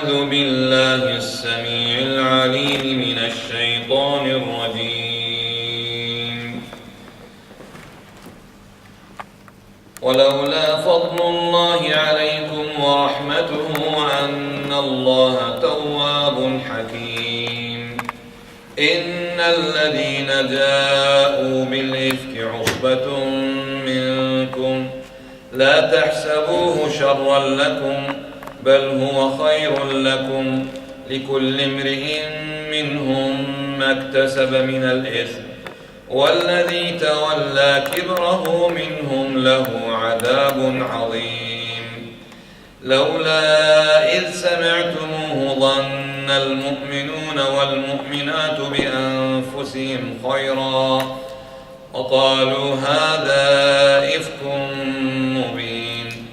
أعوذ بالله السميع العليم من الشيطان الرجيم. ولولا فضل الله عليكم ورحمته وأن الله تواب حكيم. إن الذين جاءوا بالإفك عصبة منكم لا تحسبوه شرا لكم بل هو خير لكم لكل امرئ منهم ما اكتسب من الإثم والذي تولى كبره منهم له عذاب عظيم. لولا إذ سمعتموه ظن المؤمنون والمؤمنات بأنفسهم خيرا وقالوا هذا إفك مبين.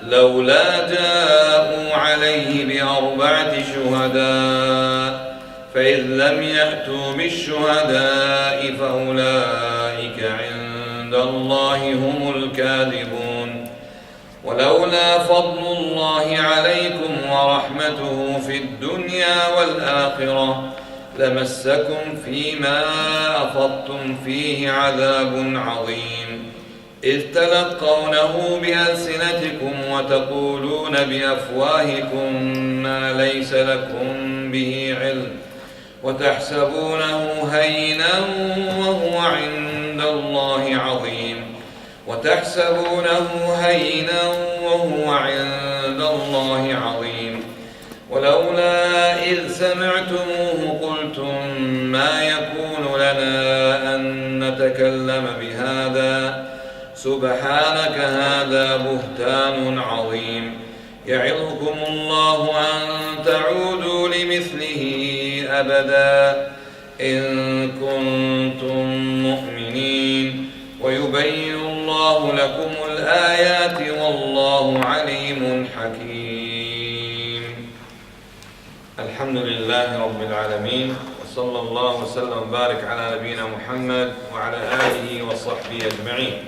لولا جاءوا عليه بأربعة شهداء فإذ لم يأتوا بالشهداء فأولئك عند الله هم الكاذبون. ولولا فضل الله عليكم ورحمته في الدنيا والآخرة لمسكم فيما أفضتم فيه عذاب عظيم إذ تلقونه بألسنتكم وتقولون بأفواهكم ما ليس لكم به علم وتحسبونه هينا وهو عند الله عظيم. ولولا إذ سمعتموه قلتم ما يكون لنا أن نتكلم بهذا سبحانك هذا بهتان عظيم. يعظكم الله أن تعودوا لمثله أبدا إن كنتم مؤمنين ويبين الله لكم الآيات والله عليم حكيم. الحمد لله رب العالمين وصلى الله وسلم وبارك على نبينا محمد وعلى آله وصحبه أجمعين.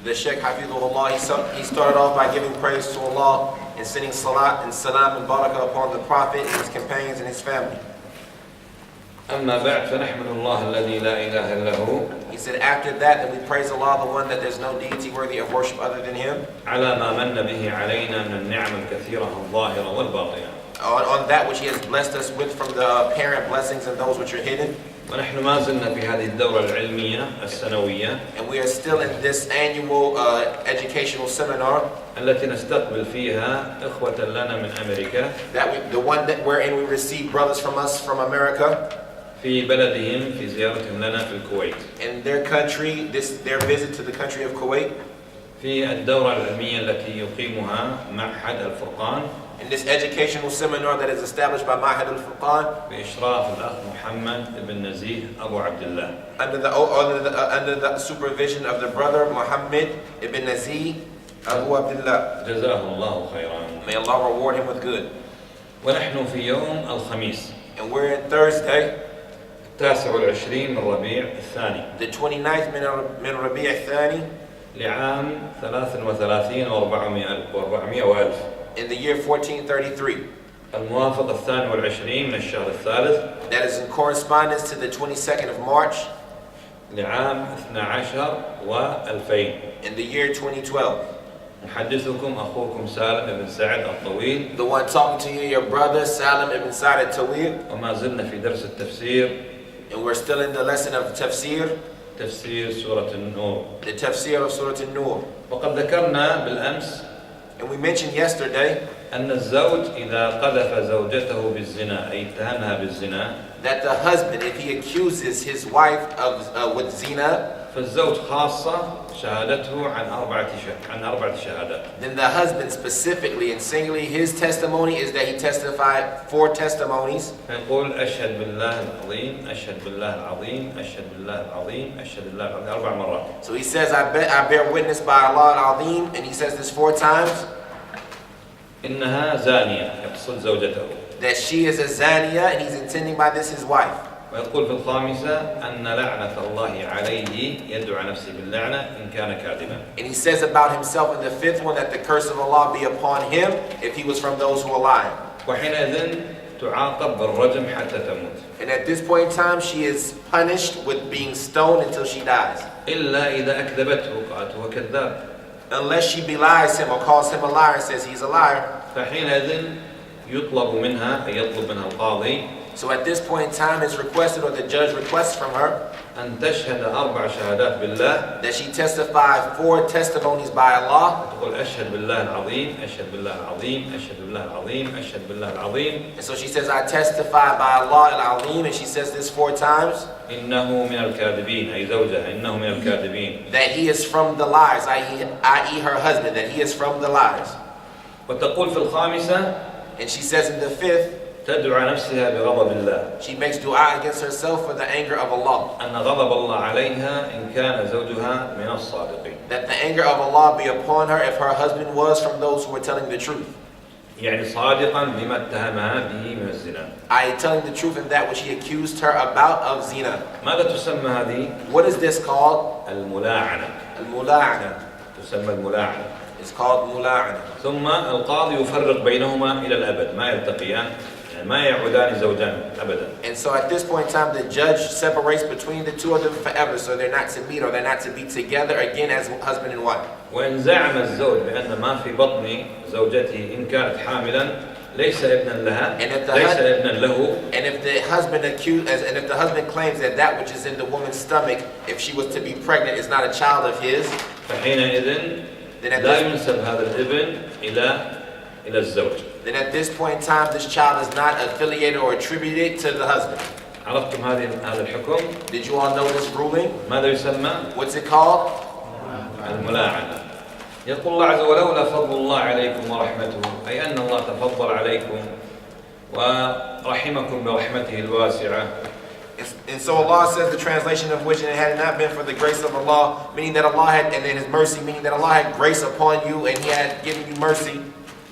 The Sheikh Hafidhullah, he started off by giving praise to Allah and sending salat and salam and barakah upon the Prophet and his companions and his family. أما بعد فنحمد الله الذي لا إله إلا هو. He said after that we praise Allah, the one that there's no deity worthy of worship other than Him. على ما من به علينا من النعم الكثيرة الظاهرة والباطنة. On that which He has blessed us with from the apparent blessings and those which are hidden. ونحن ما زلنا في هذه الدورة العلمية السنوية. And we are still in this annual educational seminar. التي نستقبل فيها إخوة لنا من أمريكا. The one that wherein we receive brothers from us from America. في بلدهم في زيارتهم لنا في الكويت. In their country, their visit to the country of Kuwait. في الدورة العلمية التي يقيمها معهد الفرقان. In this educational seminar that is established by Ma'had al-Furqan. بإشراف الأخ محمد بن نزيه أبو عبد الله. Under the supervision of the brother Muhammad ibn Nazih Abu Abdullah. جزاه الله خيرا. May Allah reward him with good. ونحن في يوم الخميس. And we're in Thursday. 29 من ربيع الثاني. The 29th من ربيع الثاني. لعام 33 و400 وألف. In the year 1433. الموافق 22 من الشهر الثالث. That is in correspondence to the 22nd of March. لعام 12 و2000. In the year 2012. محدثكم أخوكم سالم بن سعد الطويل. The one talking to you, your brother Saalim ibn Sa'd al-Tawil. وما زلنا في درس التفسير. And we're still in the lesson of Tafsir. تفسير سورة-un-Nur. The Tafsir of Surat-un-Nur. وقد ذكرنا بالأمس. And we mentioned yesterday. أن الزوج إذا قذف زوجته بالزنا أي اتهمها بالزنا. That the husband, if he accuses his wife with zina. فالزوج خاصة شهادته عن أربعة شهادات. Then the husband specifically and singularly his testimony is that he testified 4 testimonies. يقول أشهد بالله العظيم أشهد بالله العظيم أشهد بالله العظيم أشهد بالله العظيم 4 مرات. So he says I bear witness by Allah al-Azim, and he says this 4 times. إنها زانية يقصد زوجته. That she is a zaniya and he's intending by this his wife. ويقول في الخامسة أن لعنة الله عليه يدعو على نفسه باللعنة إن كان كاذبا. And he says about himself in the fifth one that the curse of Allah be upon him if he was from those who are lying. وحينئذ تعاقب بالرجم حتى تموت. And at this point in time, she is punished with being stoned until she dies. إلا إذا أكذبته قالت هو كذاب. Unless she belies him or calls him a liar and says he's a liar. فحينئذ يطلب منها القاضي. So at this point in time, it's requested, or the judge requests from her, أن تشهد 4 شهادات بالله. that she testify 4 testimonies by Allah. تقول أشهد بالله العظيم، أشهد بالله العظيم، أشهد بالله العظيم، أشهد بالله العظيم. And so she says, I testify by Allah al-Azim, and she says this 4 times. إنه من الكاذبين، أي زوجها إنه من الكاذبين. That he is from the liars, i.e. her husband, that he is from the liars. وتقول في الخامسة. And she says in the 5th. تدعو نفسها بغضب الله. She makes dua against herself for the anger of Allah. أن غضب الله عليها إن كان زوجها من الصادقين. That the anger of Allah be upon her if her husband was from those who were telling the truth. يعني صادقا بما اتهمها به من الزنا. I telling the truth in that which he accused her about of zina. ماذا تسمى هذه؟ What is this called? الملاعنة. الملاعنة. تسمى الملاعنة. It's called ملاعنة. ثم القاضي يفرق بينهما إلى الأبد، ما يلتقيان. ما يعودان زوجان أبدا. And so at this point in time, the judge separates between the two of them forever, so they're not to meet or they're not to be together again as husband and wife. وإن زعم الزوج بأن ما في بطن زوجته إن كانت حاملا ليس ابنا لها، ليس ابنا له. And if the husband claims that that which is in the woman's stomach, if she was to be pregnant, is not a child of his, فحينئذ لا ينسب هذا الابن إلى الزوج. Then at this point in time, this child is not affiliated or attributed to the husband. عرفتم هذا الحكم؟ Did you all know this ruling? ماذا يسمى؟ What's it called? الملاعنة. يقول الله عز وجل ولولا فضل الله عليكم ورحمته، أي أن الله تفضل عليكم ورحمكم برحمته الواسعة. And so Allah says, the translation of which, and it had not been for the grace of Allah, meaning that Allah had, and then His mercy, meaning that Allah had grace upon you and He had given you mercy.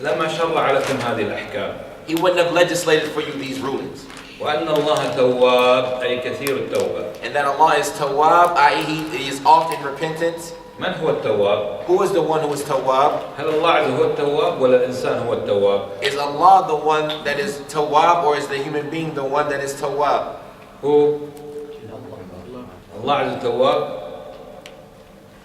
لما شرع لكم هذه الأحكام. He wouldn't have legislated for you these rulings. وأن الله تواب أي كثير التوبة. And that Allah is Tawwab, i.e. He is often repentant. من هو التواب؟ Who is the one who is Tawwab? هل الله عز وجل هو التواب ولا الإنسان هو التواب؟ Is Allah the one that is Tawwab, or is the human being the one that is Tawwab? هو الله عز وجل تواب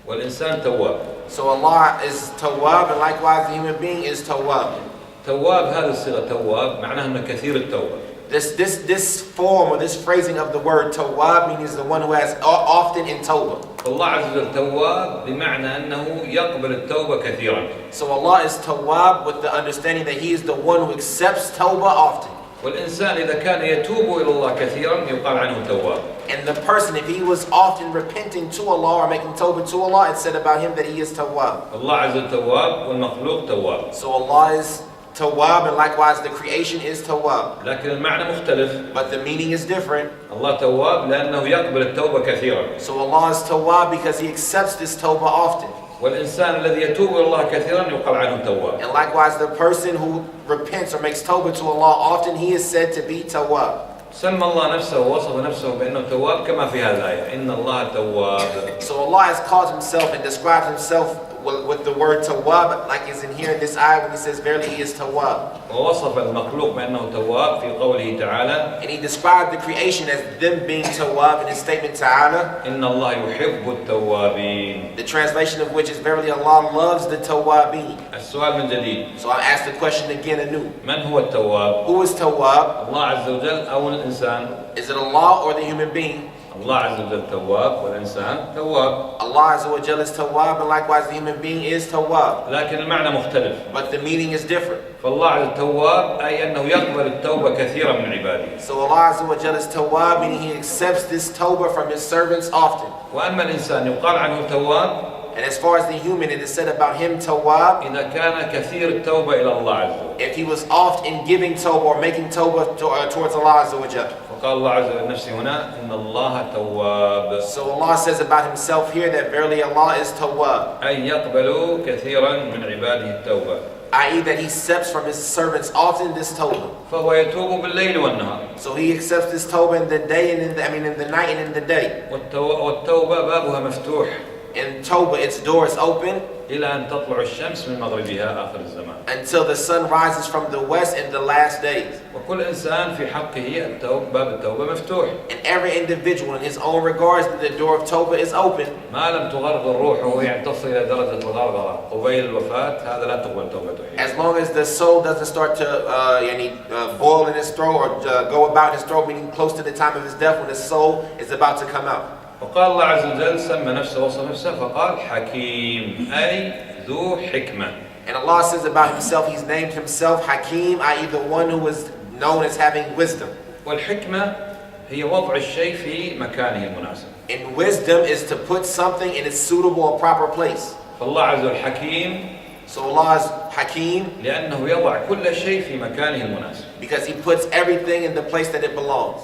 والإنسان تواب. So Allah is Tawwab, and likewise the human being is Tawwab. تواب هذه الصيغة تواب معناها أنه كثير التوبة. This form or this phrasing of the word Tawwab means the one who has often in Tawbah. الله عز وجل تواب بمعنى أنه يقبل التوبة كثيرا. So Allah is Tawwab with the understanding that He is the one who accepts Tawbah often. والإنسان إذا كان يتوب إلى الله كثيرا يقال عنه تواب. And the person, if he was often repenting to Allah or making Tawbah to Allah, it said about him that he is Tawwab. الله عز وجل تواب والمخلوق تواب. So Allah is Tawwab, and likewise the creation is Tawwab. لكن المعنى مختلف. But the meaning is different. الله تواب لأنه يقبل التوبة كثيرا. So Allah is Tawwab because He accepts this Tawbah often. والإنسان الذي يتوب إلى الله كثيرا يقال عنه تواب. And likewise the person who repents or makes Tawbah to Allah often, he is said to be Tawwab. سمى الله نفسه ووصف نفسه بأنه تواب كما في هذه الآية إن الله تواب. So Allah has called Himself and described Himself with the word Tawwab, like is in here in this ayah when He says, verily He is Tawwab. ووصف المخلوق بأنه تواب في قوله تعالى. And He described the creation as them being Tawwab in His statement Ta'ala. إن الله يحب التوابين. The translation of which is, verily Allah loves the Tawwabin. السؤال من جديد. So I ask the question again anew. من هو التواب؟ Who is Tawwab? الله عز وجل أو الإنسان؟ Is it Allah or the human being? الله عز وجل تواب والإنسان تواب. Allah Azza wa Jalla is Tawwab, and likewise the human being is Tawwab. لكن المعنى مختلف. But the meaning is different. فالله عز وجل تواب أي أنه يقبل التوبة كثيرا من عباده. So Allah Azza wa Jalla is Tawwab, meaning He accepts this Tawbah from His servants often. وأما الإنسان يقال عنه تواب. And as far as the human, it is said about him Tawwab, إذا كان كثير التوبة إلى الله عز وجل. if he was oft in giving Tawbah or making Tawbah towards Allah Azza wa Jalla. فقال الله عز وجل نفسه هنا إن الله تواب. So Allah says about Himself here that verily Allah is Tawwab. أي يقبل كثيرا من عباده التوبة. i.e. that he accepts from his servants often this tawbah. فهو يتوب بالليل والنهار. So he accepts this tawbah in the day and in the night and in the day. والتوبة بابها مفتوح. In tawbah, its door is open إلى أن تطلع الشمس من مغربها آخر الزمان. until the sun rises from the west in the last days. وكل إنسان في حقه باب التوبة مفتوح. And every individual in his own regards, the door of tawbah is open. ما لم تغرغر روحه يعني تصل إلى درجة الغرغرة قبيل الوفاة هذا لا تقبل توبته. As long as the soul doesn't start to boil in his throat or go about in his throat, meaning close to the time of his death when the soul is about to come out. وقال الله عز وجل سمى نفسه وصف نفسه فقال حكيم أي ذو حكمة. And Allah says about himself, he's named himself Hakim, i.e. the one who is known as having wisdom. والحكمة هي وضع الشيء في مكانه المناسب. And wisdom is to put something in its suitable and proper place. فالله عز وجل حكيم. So Allah is Hakim لأنه يضع كل شيء في مكانه المناسب. because he puts everything in the place that it belongs.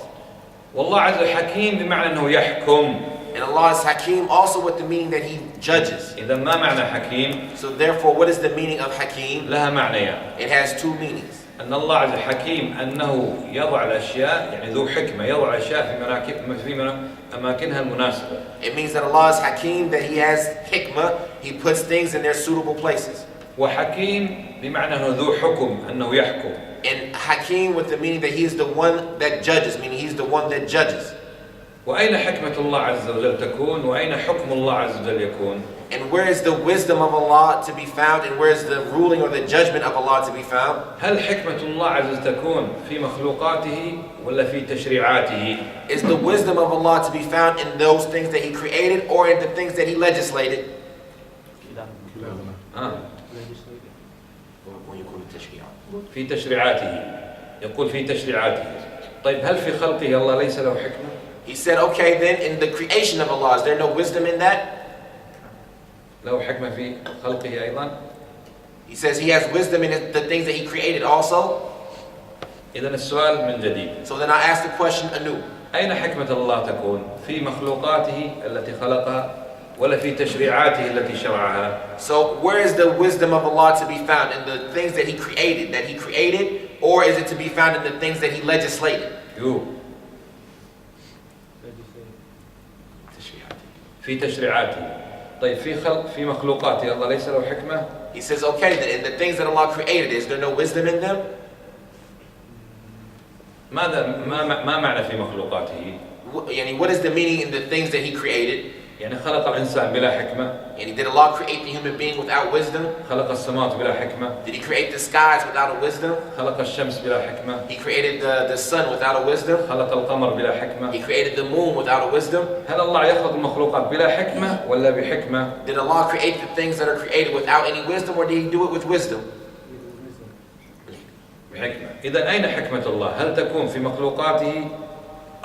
والله عز وجل حكيم بمعنى أنه يحكم. And Allah is Hakim also with the meaning that he judges. إذا ما معنى حكيم؟ So therefore, what is the meaning of Hakim? لها معنيان. It has two meanings. أن الله عز وجل حكيم أنه يضع الأشياء يعني ذو حكمة يضع الأشياء في أماكنها المناسبة. It means that Allah is Hakim, that he has hikmah, he puts things in their suitable places. وحكيم بمعنى أنه ذو حكم أنه يحكم. And Hakim with the meaning that he is the one that judges, meaning he's the one that judges. وأين حكمة الله عز وجل تكون وأين حكم الله عز وجل يكون؟ And where is the wisdom of Allah to be found, and where is the ruling or the judgment of Allah to be found? هل حكمة الله عز وجل تكون في مخلوقاته ولا في تشريعاته؟ Is the wisdom of Allah to be found in those things that he created or in the things that he legislated? في تشريعاته يقول في تشريعاته. طيب هل في خلقه الله ليس له حكمة؟ He said, okay, then in the creation of Allah, is there no wisdom in that? له حكمة في خلقه أيضا. He says he has wisdom in the things that he created also. إذن السؤال من جديد. So then I ask the question anew. أين حكمة الله تكون؟ في مخلوقاته التي خلقها ولا في تشريعاته التي شرعها؟ So where is the wisdom of Allah to be found? In the things that he created, or is it to be found in the things that he legislated? في تشريعاته. طيب في مخلوقاته الله ليس له حكمة؟ He says, okay, then in the things that Allah created, is there no wisdom in them? ما معنى في مخلوقاته؟ يعني what is the meaning in the things that he created? يعني خلق الإنسان بلا حكمة. يعني did Allah create the human being without wisdom? خلق السماوات بلا حكمة. Did he create the skies without a wisdom? خلق الشمس بلا حكمة. He created the sun without a wisdom? خلق القمر بلا حكمة. He created the moon without a wisdom? هل الله يخلق المخلوقات بلا حكمة ولا بحكمة؟ Did Allah create the things that are created without any wisdom, or did he do it with wisdom? بحكمة. إذا أين حكمة الله؟ هل تكون في مخلوقاته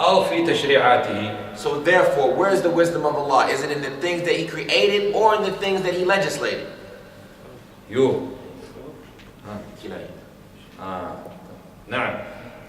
أو في تشريعاته؟ So therefore, where is the wisdom of Allah? Is it in the things that he created or in the things that he legislated? نعم.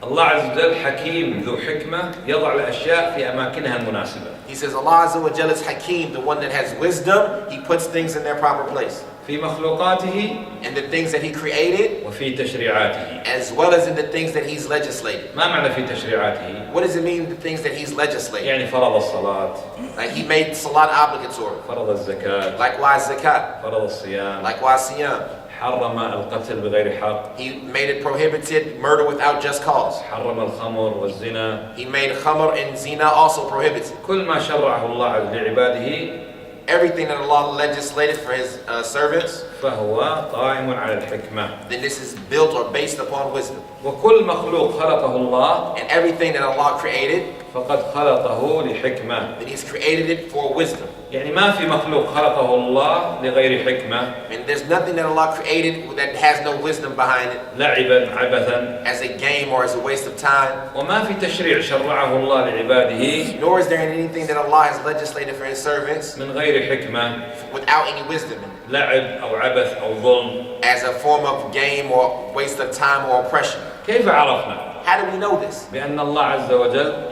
الله عز وجل حكيم ذو حكمة يضع الأشياء في أماكنها المناسبة. He says Allah Azza wa Jalla is Hakim, the one that has wisdom. He puts things in their proper place. في مخلوقاته and the things that he created, وفي تشريعاته. as well as in the things that he's legislated. ما معنى في تشريعاته؟ What does it mean, the things that he's legislated? يعني فرض الصلاة. Like he made salat obligatory. فرض الزكاة. Likewise zakat. فرض الصيام. Likewise siyam. حرم القتل بغير حق. He made it prohibited murder without just cause. حرم الخمر والزنا. He made khamr and zina also prohibited. كل ما شرعه الله لعباده. Everything that Allah legislated for his servants, فهو قائم على الحكمة. then this is built or based upon wisdom. وكل مخلوق خلقه الله. And everything that Allah created, فقد خلقه لحكمة. then he's created it for wisdom. يعني ما في مخلوق خلقه الله لغير حكمة. And there's nothing that Allah created that has no wisdom behind it. لعبا عبثا. As a game or as a waste of time. وما في تشريع شرعه الله لعباده. Nor is there anything that Allah has legislated for his servants من غير حكمة. without any wisdom in it. لعب أو عبث أو ظلم. As a form of game or waste of time or oppression. كيف عرفنا؟ How do we know this? بأن الله عز وجل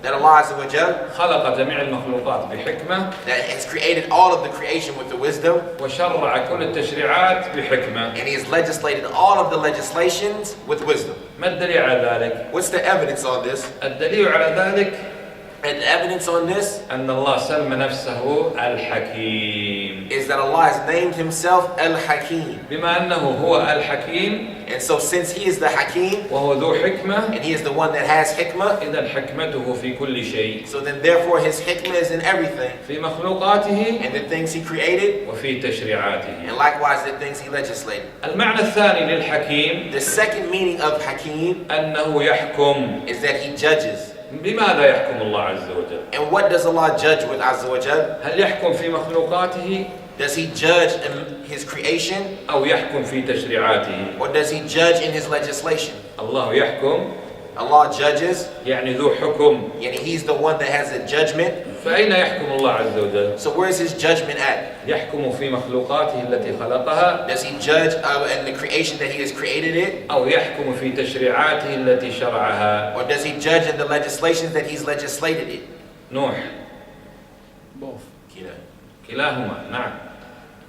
that Allah Azza wa Jal, خلق جميع المخلوقات بحكمة that has created all of the creation with the wisdom, وشرع كل التشريعات بحكمة. and He has legislated all of the legislations with wisdom. ما الدليل على ذلك؟ What's the evidence on this? الدليل على ذلك And the evidence on this أن الله سمى نفسه الحكيم. is that Allah has named Himself Al-Hakim. بما أنه هو الحكيم And so since He is the Hakim, وهو ذو حكمة and He is the one that has hikmah, إذا حكمته في كل شيء، so then therefore His hikmah is in everything, في مخلوقاته and the things He created, وفي تشريعاته. and likewise the things He legislated. المعنى الثاني للحكيم The second meaning of Hakim أنه يحكم. is that He judges. بماذا يحكم الله عز وجل؟ And what does Allah judge with Azza wa Jal? هل يحكم في مخلوقاته Does He judge in His creation, أو يحكم في تشريعاته؟ or does He judge in His legislation? الله يحكم Allah judges, يعني ذو حكم. and He's the one that has a judgment. فأين يحكم الله عز وجل؟ So where is His judgment at? يحكم في مخلوقاته التي خلقها Does He judge in the creation that He has created it? أو يحكم في تشريعاته التي شرعها؟ Or does He judge in the legislations that He's legislated it? نوح. كلاهما نعم.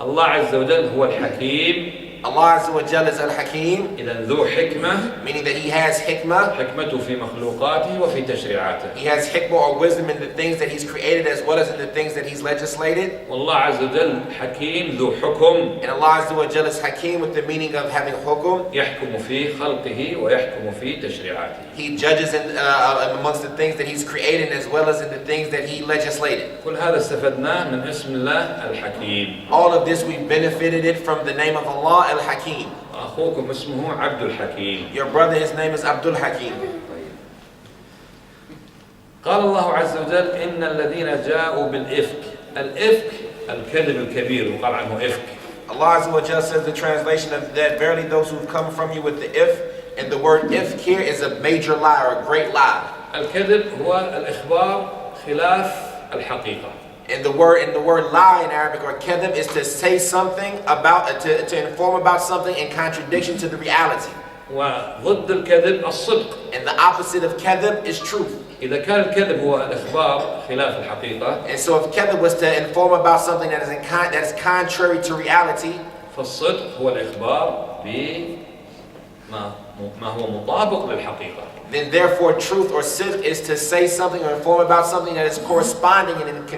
الله عز وجل هو الحكيم، Allah Azza wa Jal is Al-Hakim, إذا ذو حكمة. meaning that He has hikmah. حكمته في مخلوقاته وفي تشريعاته. He has hikmah or wisdom in the things that He's created as well as in the things that He's legislated. والله عز وجل حكيم ذو حكم، And Allah Azza wa Jal is Hakim with the meaning of having hukum. يحكم في خلقه ويحكم في تشريعاته. He judges in amongst the things that He's created as well as in the things that He legislated. كل هذا استفدناه من اسم الله الحكيم. All of this we benefited it from the name of Allah Al-Hakim. أخوكم اسمه عبد الحكيم. Your brother, his name is Abdul Hakim. قال الله عز وجل إن الذين جاءوا بالإفك. الإفك الكذب الكبير وقال عنه إفك. Allah Azza wa Jal says the translation of that, verily those who've come from you with the if, and the word if here is a major lie or a great lie. الكذب هو الإخبار خلاف الحقيقة. And the word lie in Arabic or kadhib is to say something about, to inform about something in contradiction to the reality. وضد الكذب الصدق. And the opposite of kadhib is truth. إذا كان الكذب هو الإخبار خلاف الحقيقة. And so if kadhib was to inform about something that is contrary to reality, فالصدق هو الإخبار بما هو مطابق للحقيقة. then therefore truth or sidq is to say something or inform about something that is corresponding and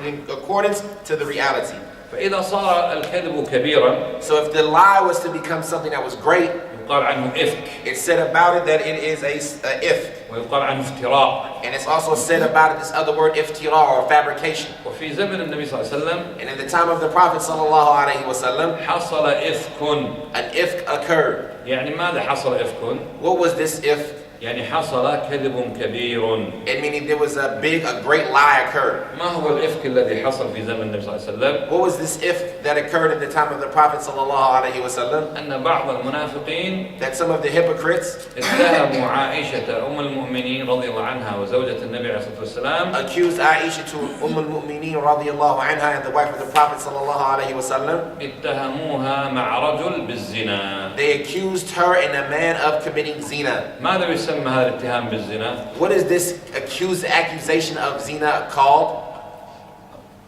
in accordance to the reality. فإذا صار الكذب كبيرا. So if the lie was to become something that was great, يقال عنه إفك. it's said about it that it is a if. ويقال عنه افتراء. And it's also said about it this other word iftira or fabrication. وفي زمن النبي صلى الله عليه وسلم And in the time of the Prophet sallallahu alaihi wasallam, حصل إفك. an ifk occurred. يعني ماذا حصل إفك؟ What was this if? يعني حصل كذب كبير. It meaning there was a great lie occurred. ما هو الإفك الذي حصل في زمن النبي صلى الله عليه وسلم؟ What was this if that occurred at the time of the Prophet sallallahu alaihi wasallam? أن بعض المنافقين That some of the hypocrites اتهموا عائشة أم المؤمنين رضي الله عنها وزوجة النبي عليه الصلاة والسلام accused Aisha to al-Mu'mineen radiyallahu anha and the wife of the Prophet sallallahu alaihi wasallam. اتهموها مع رجل بالزنا. They accused her and a man of committing zina. ماذا يسمى هذا الاتهام بالزنا؟ What is this accusation of zina called?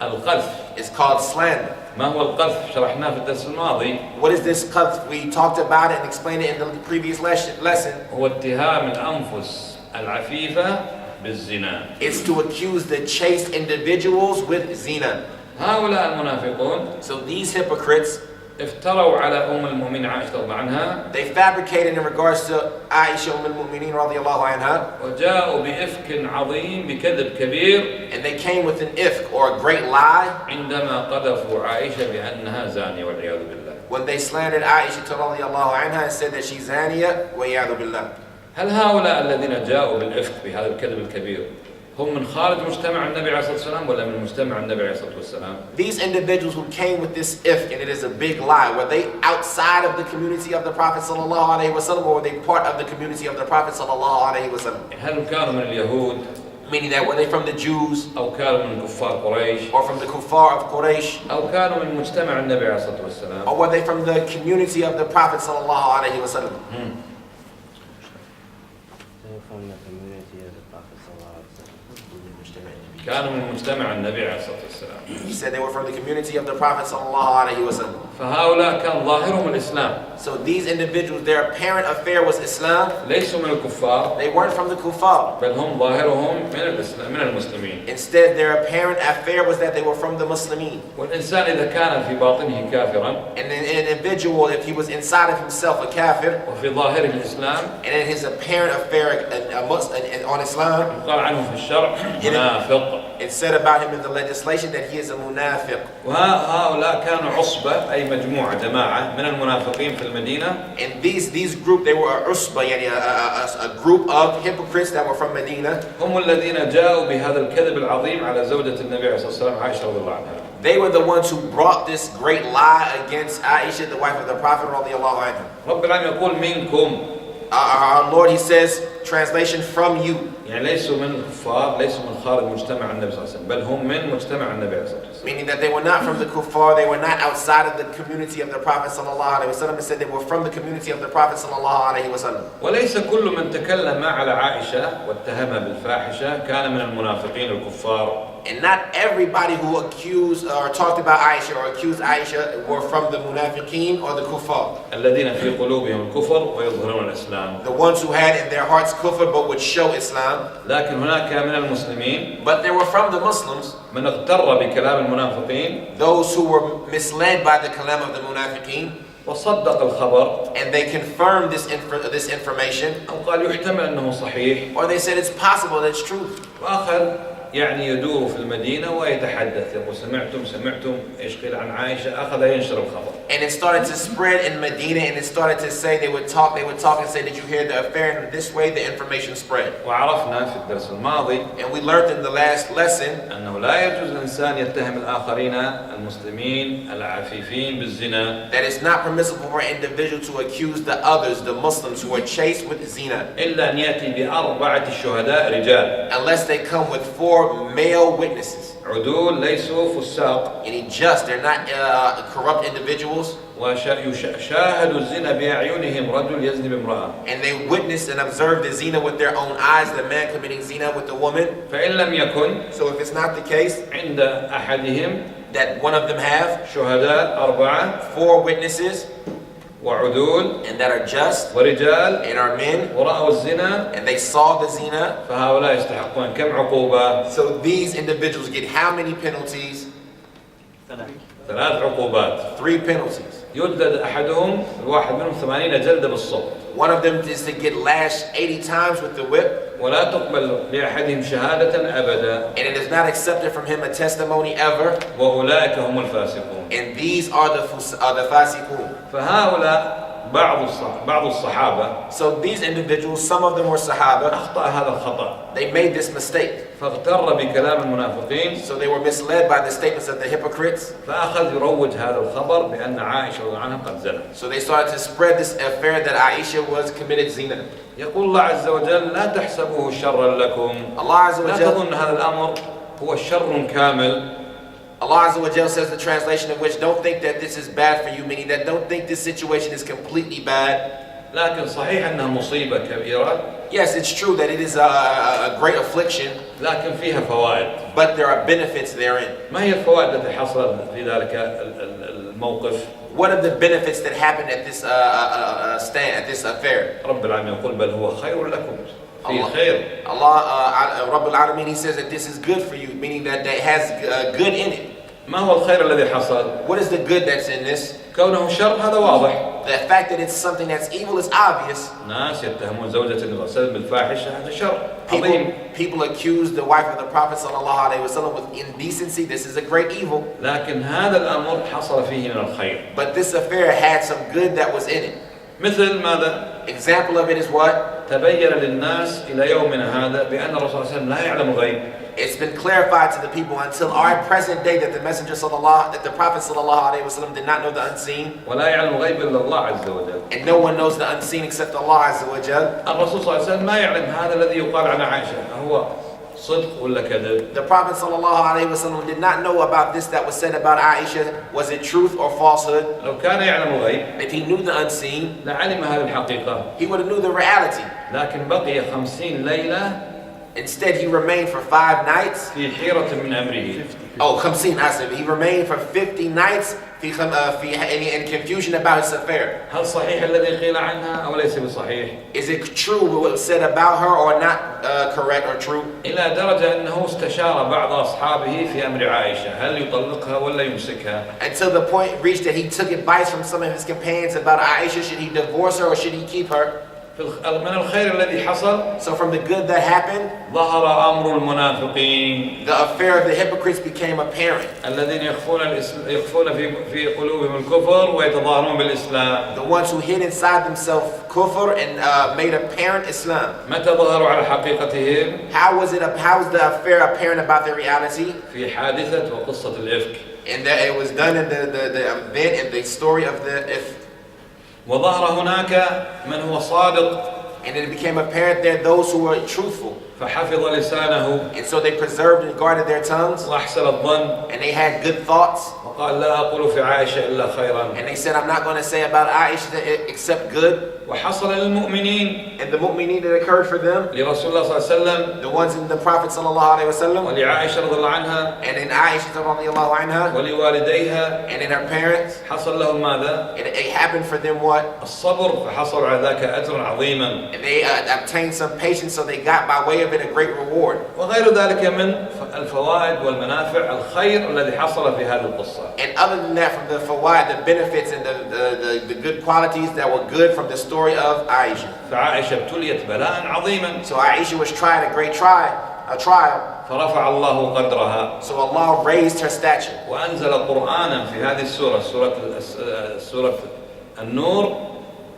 القذف. It's called slander. ما هو القذف؟ شرحناه في الدرس الماضي. What is this qadf? We talked about it and explained it in the previous lesson. هو اتهام الأنفس العفيفة بالزنا. It's to accuse the chaste individuals with zina. هؤلاء المنافقون So these hypocrites, افتروا على أم المؤمنين عائشة رضي الله عنها. they fabricated in regards to Aisha al-Mu'mineen radiyallahu anha. وجاءوا بإفك عظيم بكذب كبير. And they came with an ifk or a great lie عندما قذفوا عائشة بأنها زانية والعياذ بالله. when they slandered Aisha radiyallahu anha and said that she's zaniya wa iyadhu billah. هل هؤلاء الذين جاءوا بالإفك بهذا الكذب الكبير هم من خارج مجتمع النبي عليه الصلاة والسلام ولا من مجتمع النبي عليه الصلاة والسلام؟ These individuals who came with this ifk and it is a big lie, were they outside of the community of the Prophet sallallahu alaihi wasallam or were they part of the community of the Prophet sallallahu alaihi wasallam? هل كانوا من اليهود Meaning that were they from the Jews أو كانوا من كفار قريش or from the kuffar of Quraysh أو كانوا من مجتمع النبي عليه الصلاة والسلام؟ or were they from the community of the Prophet sallallahu alaihi wasallam? From the community of the Prophet sallallahu alaihi wasallam. كانوا من مجتمع النبي عليه الصلاة والسلام. He said they were from the community of the Prophet sallallahu alaihi wasallam. فهؤلاء كان ظاهرهم الإسلام. So these individuals, their apparent affair was Islam. ليسوا من الكفار. They weren't from the kuffar. بل هم ظاهرهم من الإسلام من المسلمين. Instead, their apparent affair was that they were from the Muslimin. والإنسان إذا كان في باطنه كافرا. And an individual, if he was inside of himself a kafir, وفي ظاهره الإسلام. and in his apparent affair on Islam, يقال عنه في الشرع منافق. It said about him in the legislation that he is a munafiq. وهؤلاء كانوا عصبة أي مجموعة جماعة من المنافقين في المدينة. And these group, they were a usba, يعني a group of hypocrites that were from Medina. هم الذين جاءوا بهذا الكذب العظيم على زوجة النبي عليه الصلاة والسلام عائشة رضي الله عنها. They were the ones who brought this great lie against Aisha, the wife of the Prophet radiallahu anhu. رب العالمين يقول منكم. Our Lord, He says, translation from you. يعني ليسوا من الكفار، ليسوا من خارج مجتمع النبي صلى الله عليه وسلم، بل هم من مجتمع النبي عليه الصلاة والسلام. Meaning that they were not from the kuffar, they were not outside of the community of the Prophet sallallahu alaihi wasallam. It said they were from the community of the Prophet sallallahu alaihi wasallam. وليس كل من تكلم على عائشة واتهمها بالفاحشة كان من المنافقين الكفار. And not everybody who accused or talked about Aisha or accused Aisha were from the munafiqeen or the kuffar. الذين في قلوبهم الكفر ويظهرون الإسلام. The ones who had in their hearts kufr but would show Islam. لكن هناك من المسلمين. But they were from the Muslims. من اغتر بكلام المنافقين. Those who were misled by the kalam of the munafiqeen. وصدق الخبر. And they confirmed this information. أو قال يحتمل أنه صحيح. Or they said it's possible that it's true. وآخر يعني يدور في المدينة ويتحدث يقول سمعتم إيش قيل عن عائشة أخذ ينشر الخبر. And it started to spread in Medina, and it started to say they would talk and say, did you hear the affair? And this way the information spread. وعرفنا في الدرس الماضي. And we learned in the last lesson. أنه لا يجوز الإنسان يتهم الآخرين المسلمين العفيفين بالزنا. That it's not permissible for an individual to accuse the others, the Muslims who are chaste with zina. إلا أن يأتي بأربعة شهداء رجال. Unless they come with 4 male witnesses. عدول ليسوا فساق. Any just, they're not corrupt individuals. وشاهدوا الزنا بأعينهم رجل يزني بامرأة. And they witnessed and observed the zina with their own eyes, the man committing zina with the woman. فإن لم يكن. So if it's not the case, عند أحدهم. that one of them have. شهداء أربعة. 4 witnesses. وعدول. And that are just. ورجال. And are men. ورأوا الزنا. And they saw the zina. فهؤلاء يستحقون كم عقوبة. So these individuals get how many penalties? 3 عقوبات. 3 penalties. يجلد أحدهم الواحد منهم 80 جلدة بالصوت. One of them is to get lashed 80 times with the whip. ولا تقبل لأحدهم شهادة أبدا. And it is not accepted from him a testimony ever. وأولئك هم الفاسقون. And these are the fasiqun. فهؤلاء بعض الصحابة. So these individuals, some of them were Sahaba. أخطأ هذا الخطأ. They made this mistake. فاغتر بكلام المنافقين. So they were misled by the statements of the hypocrites. فأخذ يروج هذا الخبر بأن عائشة رضي الله عنها قد زنت. So they started to spread this affair that Aisha was committed zina. يقول الله عز وجل لا تحسبوه شرا لكم. Allah Azza لا wa Jal. تظن هذا الأمر هو شر كامل. Allah Azza wa Jal says, the translation of which, don't think that this is bad for you, meaning that don't think this situation is completely bad. لكن صحيح أنها مصيبة كبيرة. Yes, it's true that it is a great affliction. لكن فيها فوائد. But there are benefits therein. ما هي الفوائد التي حصلت في ذلك الموقف؟ What are the benefits that happened at this at this affair? رب العالمين يقول بل هو خير لكم. فيه خير. Allah, Rabbul Alameen, He says that this is good for you, meaning that it has good in it. ما هو الخير الذي حصل؟ What is the good that's in this? كونه شر هذا واضح. The fact that it's something that's evil is obvious. ناس يتهمون زوجة النبي صلى الله عليه وسلم بالفاحشة هذا شر عظيم. People accuse the wife of the Prophet sallallahu alaihi wasallam with indecency. This is a great evil. لكن هذا الأمر حصل فيه من الخير. But this affair had some good that was in it. مثل ماذا؟ Example of it is what? تبين للناس إلى يومنا هذا بأن الرسول صلى الله عليه وسلم لا يعلم الغيب. It's been clarified to the people until our present day that the Messenger that the Prophet sallallahu alaihi wasallam did not know the unseen. ولا يعلم الغيب إلا الله عز وجل. And no one knows the unseen except Allah azza wa jal. الرسول صلى الله عليه وسلم ما يعلم هذا الذي يقال عن عائشة هو صدق ولا كذب. The Prophet sallallahu alaihi wasallam did not know about this that was said about Aisha. Was it truth or falsehood? لو كان يعلم الغيب If he knew the unseen, لعلم هذه الحقيقة. he would have knew the reality. لكن بقي 50 ليلة Instead, he remained for 5 nights. في حيرة من أمره. Oh, 50 I he remained for 50 nights in confusion about his affair. هل صحيح الذي قيل عنها أو ليس بصحيح؟ Is it true what was said about her or not correct or true? إلى درجة أنه استشار بعض أصحابه في أمر عائشة هل يطلقها ولا يمسكها؟ Until the point reached that he took advice from some of his companions about Aisha, should he divorce her or should he keep her? من الخير الذي حصل So from the good that happened, ظهر أمر المنافقين the affair of the hypocrites became apparent. الذين يخفون في قلوبهم الكفر ويتظاهرون بالإسلام. The ones who hid inside themselves kufr and made apparent Islam. متى ظهروا على حقيقتهم؟ How was the affair apparent about their reality? في حادثة وقصة الإفك. And that it was done in the event and the story of the ifk. وظهر هناك من هو صادق. And then it became apparent that those who were truthful. فحفظ لسانه. And so they preserved and guarded their tongues. وأحسن الظن. And they had good thoughts. وقال لا أقول في عائشة إلا خيرا. And they said, I'm not going to say about Aisha except good. وحصل للمؤمنين. And the mu'mineen that occurred for them. لرسول الله صلى الله عليه وسلم. The ones in the Prophet sallallahu alaihi wasallam. ولعائشة رضي الله عنها. And in Aisha radiallahu anha. ولوالديها. And in her parents. حصل لهم ماذا؟ And it happened for them what? الصبر فحصلوا على ذاك أجرا عظيما. And they obtained some patience, so they got by way of it a great reward. وغير ذلك من الفوائد والمنافع الخير الذي حصل في هذه القصة. And other than that, from the fawaid, the benefits and the good qualities that were good from the story of Aisha. فعائشة ابتليت بلاء عظيما. So Aisha was tried a great trial. فرفع الله قدرها. So Allah raised her stature. وأنزل قرآنا في هذه السورة سورة النور.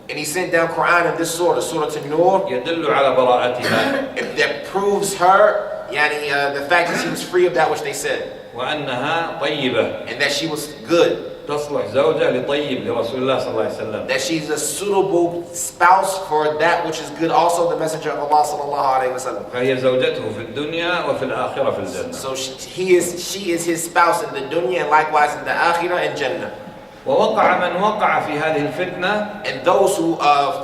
And he sent down Quran in this surah, Surat-un-Nur. يدل على براءتها. That proves her, the fact that she was free of that which they said. وأنها طيبة. And that she was good. تصلح زوجة لطيب لرسول الله صلى الله عليه وسلم. That she's a suitable spouse for that which is good, also the Messenger of Allah sallallahu alaihi wasallam. فهي زوجته في الدنيا وفي الآخرة في الجنة. So she is his spouse in the dunya and likewise in the akhirah and Jannah. ووقع من وقع في هذه الفتنة. And those who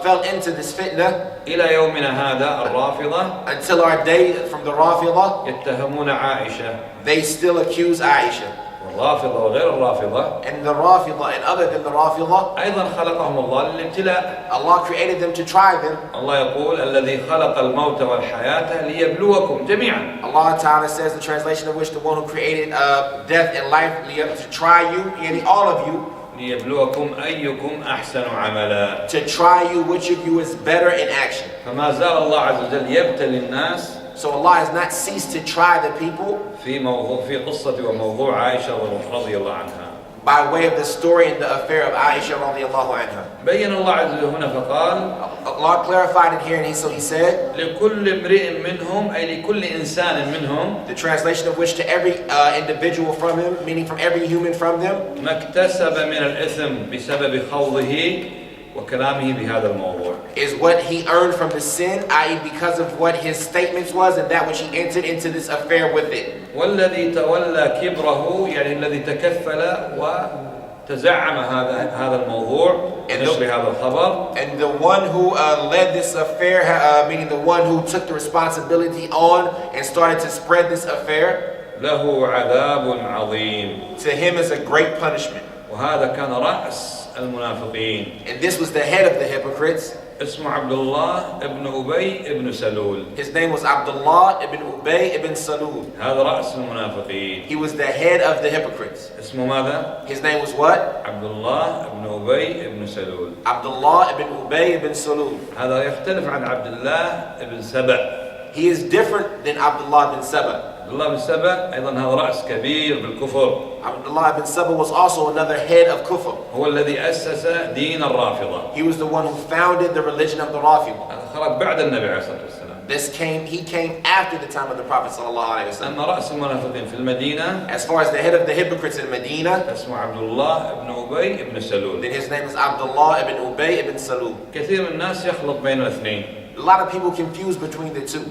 fell into this fitna إلى يومنا هذا الرافضة. Until our day from the Rafida. يتهمون عائشة. They still accuse Aisha. والرافضة وغير الرافضة. And the Rafida and other than the Rafida. أيضا خلقهم الله للابتلاء. Allah created them to try them. الله يقول الذي خلق الموت والحياة ليبلوكم جميعا. Allah Ta'ala says, the translation of which the one who created death and life to try you, and all of you. ليبلوكم أيكم أحسن عملا. To try you, which of you is better in action. فما زال الله عز وجل يبتلي الناس. So Allah has not ceased to try the people. في قصة وموضوع عائشة رضي الله عنها. By way of the story and the affair of Aisha radiallahu anha. بين الله عز وجل هنا فقال. Allah clarified it here, and he said. لكل امرئ منهم أي لكل إنسان منهم. The translation of which to every individual from him, meaning from every human from them. ما اكتسب من الإثم بسبب خوضه وكلامه بهذا الموضوع. Is what he earned from the sin, i.e. because of what his statements was and that which he entered into this affair with it. والذي تولى كبره يعني الذي تكفل وتزعم هذا الموضوع نشر هذا الخبر. And the one who led this affair, meaning the one who took the responsibility on and started to spread this affair. له عذاب عظيم. To him is a great punishment. وهذا كان رأس المنافقين. And this was the head of the hypocrites. اسمه عبد الله ابن أبي ابن سلول. His name was Abdullah ibn Ubay ibn Salul. هذا رأس المنافقين. He was the head of the hypocrites. اسمه ماذا؟ His name was what? عبد الله ابن أبي ابن سلول. Abdullah ibn Ubay ibn Salul. هذا يختلف عن عبد الله ابن سبأ. He is different than Abdullah ibn Saba. عبد الله بن سبأ أيضا هذا رأس كبير بالكفر. Abdullah ibn Saba was also another head of Kufr. هو الذي أسس دين الرافضة. He was the one who founded the religion of the Rafida. خرج بعد النبي عليه الصلاة والسلام. He came after the time of the Prophet sallallahu alaihi wasallam. أما رأس المنافقين في المدينة. As far as the head of the hypocrites in Medina. اسمه عبد الله ابن أبي ابن سلول. Then his name is Abdullah ibn Ubay ibn Salul. كثير من الناس يخلط بين الاثنين. A lot of people confuse between the two.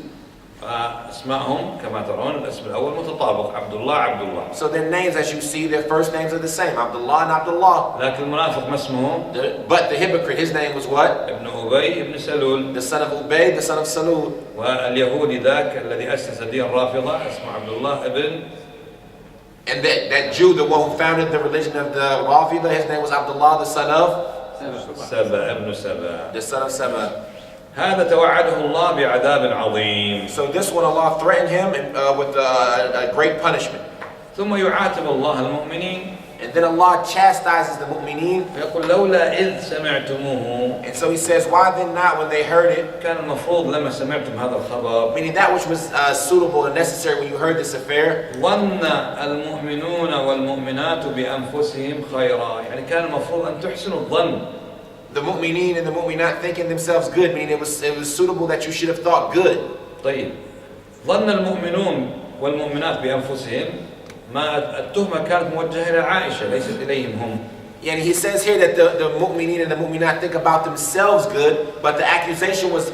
اسمائهم كما ترون الاسم الأول متطابق عبد الله. So their names, as you see, their first names are the same, Abdullah and Abdullah. لكن المنافق ما اسمه. But the hypocrite, his name was what? ابن أبي بن سلول. the son of Ubay, the son of Salul. واليهودي ذاك الذي أسس دين الرافضة اسمه عبد الله ابن. And that Jew, the one who founded the religion of the Rafida, his name was Abdullah, the son of سبأ ابن سبأ. the son of Saba. هذا توعده الله بعذاب عظيم. So this one, Allah threatened him with a great punishment. ثم يعاتب الله المؤمنين. And then Allah chastises the mu'mineen. فيقول لولا إذ سمعتموه. And so He says, why then not when they heard it? كان المفروض لما سمعتم هذا الخبر. Meaning that which was suitable and necessary when you heard this affair. ظن المؤمنون والمؤمنات بأنفسهم خيرا. يعني كان المفروض أن تحسنوا الظن. The mu'mineen and the mu'minat thinking themselves good, meaning it was suitable that you should have thought good. طيب. ظن المؤمنون والمؤمنات بأنفسهم. ما التهمة كانت موجهة إلى عائشة ليست إليهم هم. And he says here that the mu'mineen and the mu'minat think about themselves good, but the accusation was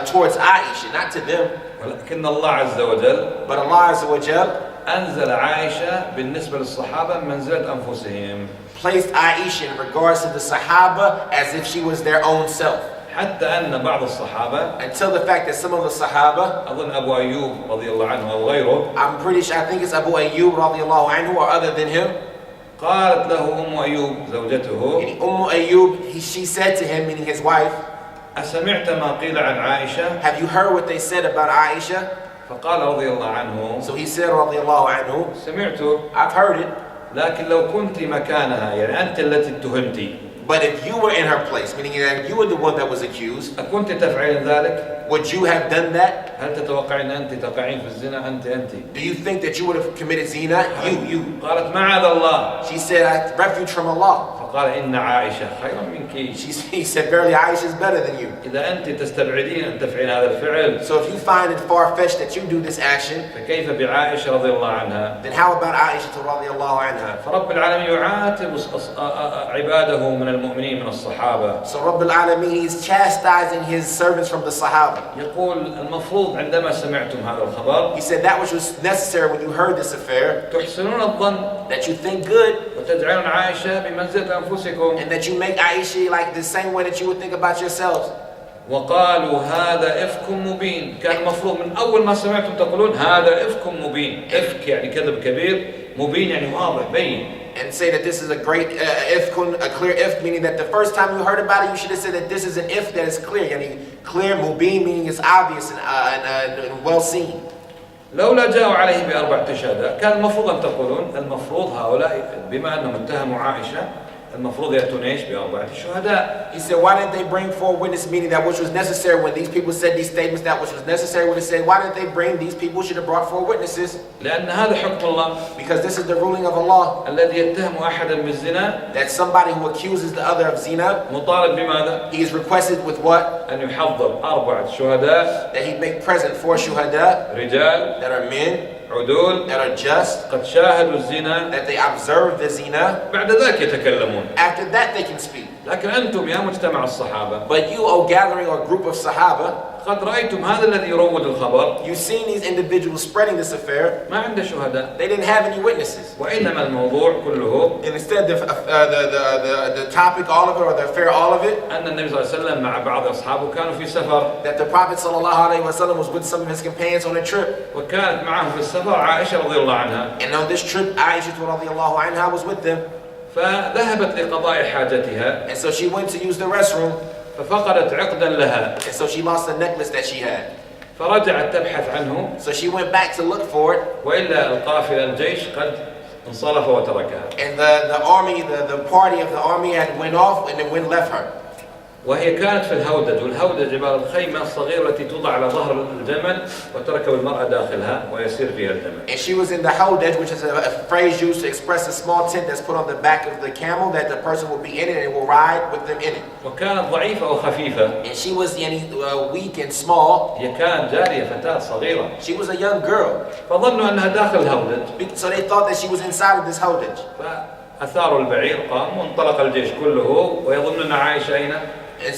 towards Aisha, not to them. ولكن الله عز وجل. But Allah Azza wa Jal أنزل عائشة بالنسبة للصحابة منزلة أنفسهم. Placed Aisha in regards to the Sahaba as if she was their own self. حتى أن بعض الصحابة. Until the fact that some of the Sahaba, أظن أبو أيوب رضي الله عنه أو غيره. I'm pretty sure, I think it's Abu Ayyub radiallahu anhu or other than him. قالت له أم أيوب زوجته. Ayyub, she said to him, meaning his wife, أسمعت ما قيل عن عائشة؟ have you heard what they said about Aisha? فقال رضي الله عنه. So he said radiallahu anhu, سمعته. I've heard it. لكن لو كنت مكانها يعني أنت التي اتهمتي. But if you were in her place, meaning that you were the one that was accused, أكنت تفعلين ذلك؟ would you have done that? هل تتوقعين أنت تقعين في الزنا أنت؟ Do you think that you would have committed zina? You. قالت معاذ الله. She said, I refuge from Allah. فقال إن عائشة خيرا منك. He said, verily Aisha is better than you. إذا أنت تستبعدين أن تفعلين هذا الفعل. So if you find it far-fetched that you do this action, فكيف بعائشة رضي الله عنها؟ then how about Aisha radiallahu anha? فرب العالمين يعاتب عباده من المؤمنين من الصحابة. So Rabb al-Alameen, he's chastising his servants from the Sahaba. يقول المفروض عندما سمعتم هذا الخبر. He said that which was necessary when you heard this affair, تحسنون الظن. that you think good, وتجعلون عائشة بمنزلة أنفسكم. and that you make Aisha like the same way that you would think about yourselves. وقالوا هذا إفك مبين. كان المفروض من أول ما سمعتم تقولون هذا إفك مبين. إفك يعني كذب كبير. مبين يعني واضح بين. And say that this is a great ifkun, a clear if, meaning that the first time you heard about it, you should have said that this is an if that is clear. Yani clear, mubin, meaning it's obvious and well seen. لولا جاءوا عليه بأربعة شهداء كان المفروض أن تقولون المفروض هؤلاء بما أنهم اتهموا عائشة المفروض يأتون إيش بأربعة شهداء. He said, why didn't they bring forward witness, meaning that which was necessary when these people said these statements, that which was necessary when they said, why didn't they bring these people should have brought forward witnesses? لأن هذا حكم الله. Because this is the ruling of Allah. الذي يتهم أحدا بالزنا. That somebody who accuses the other of zina. مطالب بماذا؟ He is requested with what? أن يحضر أربعة شهداء. That he make present 4 shuhada. رجال. That are men. عدول. That are just. قد شاهدوا الزنا. That they observe the zina. بعد ذلك يتكلمون. After that they can speak. لكن أنتم يا مجتمع الصحابة. But you, O gathering or group of Sahaba, قد رأيتم هذا الذي يروج الخبر. You've seen these individuals spreading this affair. ما عنده شهداء. They didn't have any witnesses. وإنما الموضوع كله. And instead the topic, all of it, or the affair, all of it. أن النبي صلى الله عليه وسلم مع بعض أصحابه كانوا في سفر. That the Prophet sallallahu alaihi wasallam was with some of his companions on a trip. وكانت معهم في السفر عائشة رضي الله عنها. And on this trip, Aisha radiallahu anha was with them. فذهبت لقضاء حاجتها. And so she went to use the restroom. ففقدت عقدا لها. And so she lost the necklace that she had. فرجعت تبحث عنه. So she went back to look for it. وإلا القافلة الجيش قد انصرف وتركها. And the army, the party of the army had went off and the wind left her. وهي كانت في الهودج والهودج عبارة عن الخيمة الصغيرة التي توضع على ظهر الجمل وتركب المرأة داخلها ويسير فيها الجمل. And she was in the howdaj, which is a phrase used to express a small tent that's put on the back of the camel that the person will be in it and it will ride with them in it. وكانت ضعيفة وخفيفة. And she was weak and small. هي كانت جارية فتاة صغيرة. She was a young girl. فظنوا أنها داخل الهودج. So they thought that she was inside of this howdaj. فأثاروا البعير قام وانطلق الجيش كله ويظنون عائشة أين؟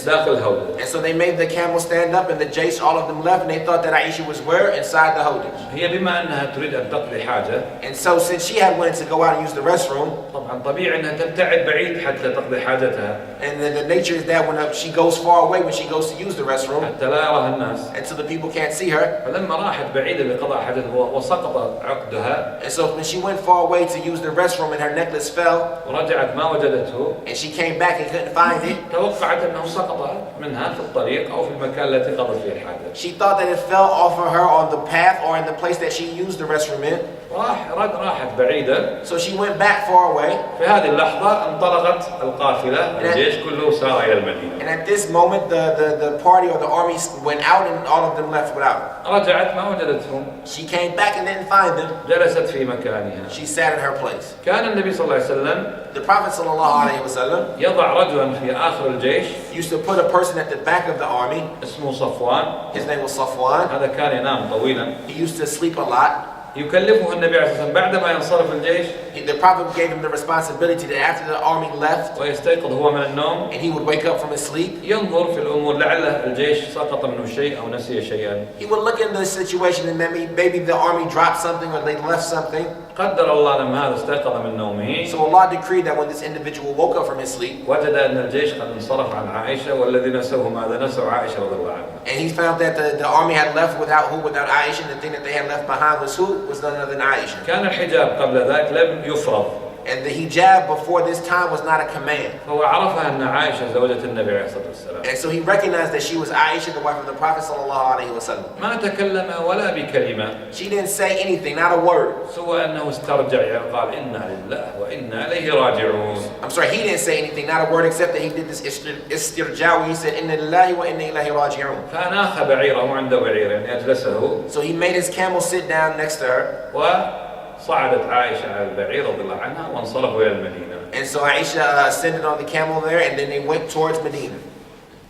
داخل الهودج. And so they made the camel stand up, and the jaysh, all of them left, and they thought that Aisha was where? Inside the hodaj. هي بما أنها تريد أن تقضي حاجة. And so since she had wanted to go out and use the restroom, طبعا طبيعي أنها تبتعد بعيد حتى تقضي حاجتها. and the nature is that when she goes far away when she goes to use the restroom, حتى لا يراها الناس. and so the people can't see her. فلما راحت بعيدة لقضاء حاجتها وسقط عقدها. And so when she went far away to use the restroom and her necklace fell, ورجعت ما وجدته. and she came back and couldn't find it, توقعت أنه سقط منها في الطريق أو في المكان التي قضت فيه الحاجة. she thought that it fell off of her on the path or in the place that she used the restroom in. راحت بعيدة. So she went back far away. في هذه اللحظة انطلقت القافلة، الجيش كله سار إلى المدينة. And at this moment, the party or the army went out, and all of them left without. رجعت ما وجدتهم. She came back and didn't find them. جلست في مكانها. She sat in her place. كان النبي صلى الله عليه وسلم The Prophet ﷺ يضع رجلا في آخر الجيش used to put a person at the back of the army. اسمه صفوان. His name was Safwan. هذا كان ينام طويلا. He used to sleep a lot. يكلفه النبي عليه الصلاة والسلام بعدما ينصرف الجيش. The Prophet gave him the responsibility that after the army left, ويستيقظ هو من النوم. and he would wake up from his sleep. ينظر في الأمور لعل الجيش سقط منه شيء أو نسي شيئا. He would look into the situation and maybe the army dropped something or they left something. قدر الله لما هذا استيقظ من نومه. So Allah decreed that when this individual woke up from his sleep, وجد أن الجيش قد انصرف عن عائشة والذي نسوه ماذا نسوا عائشة رضي الله عنها. and he found that the army had left without who? Without Aisha, and the thing that they had left behind was who? Was none other than Aisha. كان الحجاب قبل ذاك لم يفرض. And the hijab before this time was not a command. فهو عرفها أن عائشة زوجة النبي عليه الصلاة والسلام. And so he recognized that she was Aisha, the wife of the Prophet sallallahu alaihi wasallam. ما تكلم ولا بكلمة. She didn't say anything, not a word. سوى أنه استرجع قال إنا لله وإنا إليه راجعون. I'm sorry, he didn't say anything, not a word, except that he did this istirja. He said inna lillahi wa inna ilayhi raji'un. فأناخ بعيره عنده بعير يعني أجلسه. So he made his camel sit down next to her. وصعدت عائشة على البعير رضي الله عنها وانصرفوا إلى المدينة. And so Aisha ascended on the camel there, and then they went towards Medina.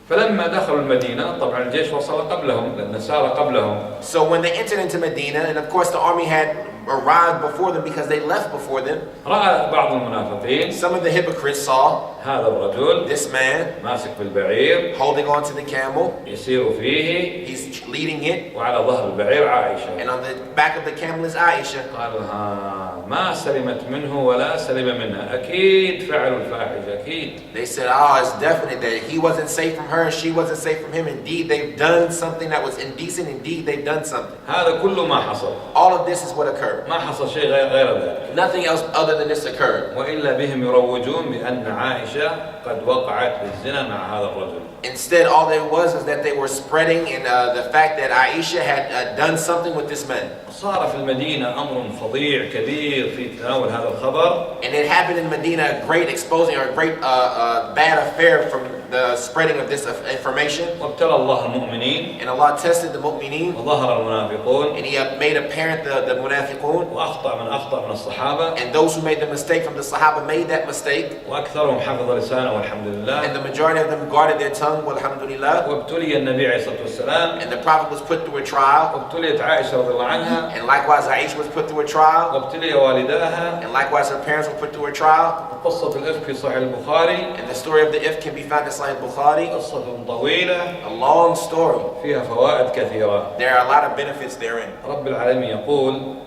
فلما دخلوا المدينة طبعا الجيش وصل قبلهم لأن سار قبلهم. So when they entered into Medina, and of course the army had arrived before them because they left before them. رأى بعض المنافقين. Some of the hypocrites saw هذا الرجل. this man ماسك بالبعير. holding on to the camel. يسير فيه. He's leading it. وعلى ظهر البعير عائشة. And on the back of the camel is Aisha. قالوا ما سلمت منه ولا سلم منها أكيد فعلوا الفاحشة أكيد. They said, it's definite that he wasn't safe from her and she wasn't safe from him. Indeed, they've done something that was indecent. Indeed, they've done something. هذا كله ما حصل. All of this is what occurred. ما حصل شيء غير ذلك. Nothing else other than this occurred. وإلا بهم يروجون بأن عائشة قد وقعت بالزنا مع هذا الرجل. Instead, all there was is that they were spreading in the fact that Aisha had done something with this man. صار في المدينة أمر فظيع كبير في تناول هذا الخبر. And it happened in Medina, a great exposing or a great bad affair from the spreading of this information. وابتلى الله المؤمنين. And Allah tested the mu'mineen. وظهر المنافقون. And He made apparent the munafiqun. وأخطأ من أخطأ من الصحابة. And those who made the mistake from the Sahaba made that mistake. وأكثرهم حفظ لسانه والحمد لله. And the majority of them guarded their tongue, walhamdulillah. وابتلي النبي عليه الصلاة والسلام. And the Prophet was put through a trial. وابتليت عائشة رضي الله عنها. And likewise Aisha was put through a trial. وابتلي والداها. And likewise her parents were put through a trial. قصة الإفك في صحيح البخاري. And the story of the ifk can be found in Sahih Bukhari. قصة طويلة. A long story. فيها فوائد كثيرة. There are a lot of benefits therein. رب العالمين يقول.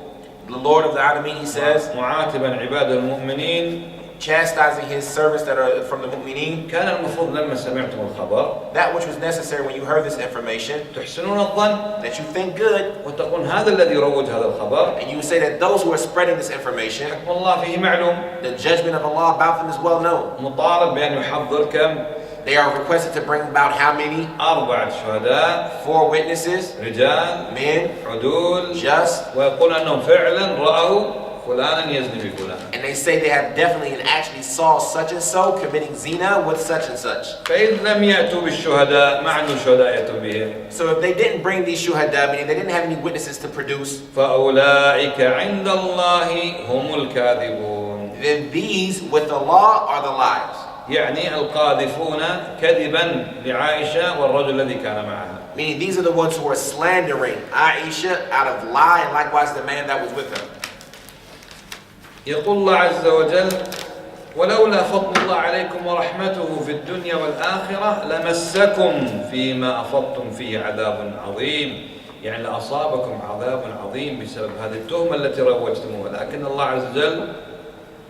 The Lord of the Alameen, He says, معاتبا عباد المؤمنين. chastising His servants that are from the mu'mineen. كان المفروض لما سمعتم الخبر. That which was necessary when you heard this information. تحسنون الظن. That you think good. وتقول هذا الذي يروج هذا الخبر. And you would say that those who are spreading this information. حكم الله فيه معلوم. The judgment of Allah about them is well known. مطالب بأن يحضر كم. They are requested to bring about how many? 4 شهداء. 4 witnesses. رجال. Men. عدول. Just. ويقول أنهم فعلا رأوا فلانا يزني بفلان. And they say they have definitely and actually saw such and so committing zina with such and such. فإذا لم يأتوا بالشهداء ما عندهم شهداء يأتوا بهم. So if they didn't bring these shuhada, meaning they didn't have any witnesses to produce, فأولئك عند الله هم الكاذبون. then these with Allah are the liars. يعني القاذفون كذبا لعائشة والرجل الذي كان معها. Meaning these are the ones who are slandering Aisha out of lie, and likewise the man that was with her. يقول الله عز وجل ولولا فضل الله عليكم ورحمته في الدنيا والآخرة لمسكم فيما أفضتم فيه عذاب عظيم، يعني لأصابكم عذاب عظيم بسبب هذه التهمة التي روجتموها، لكن الله عز وجل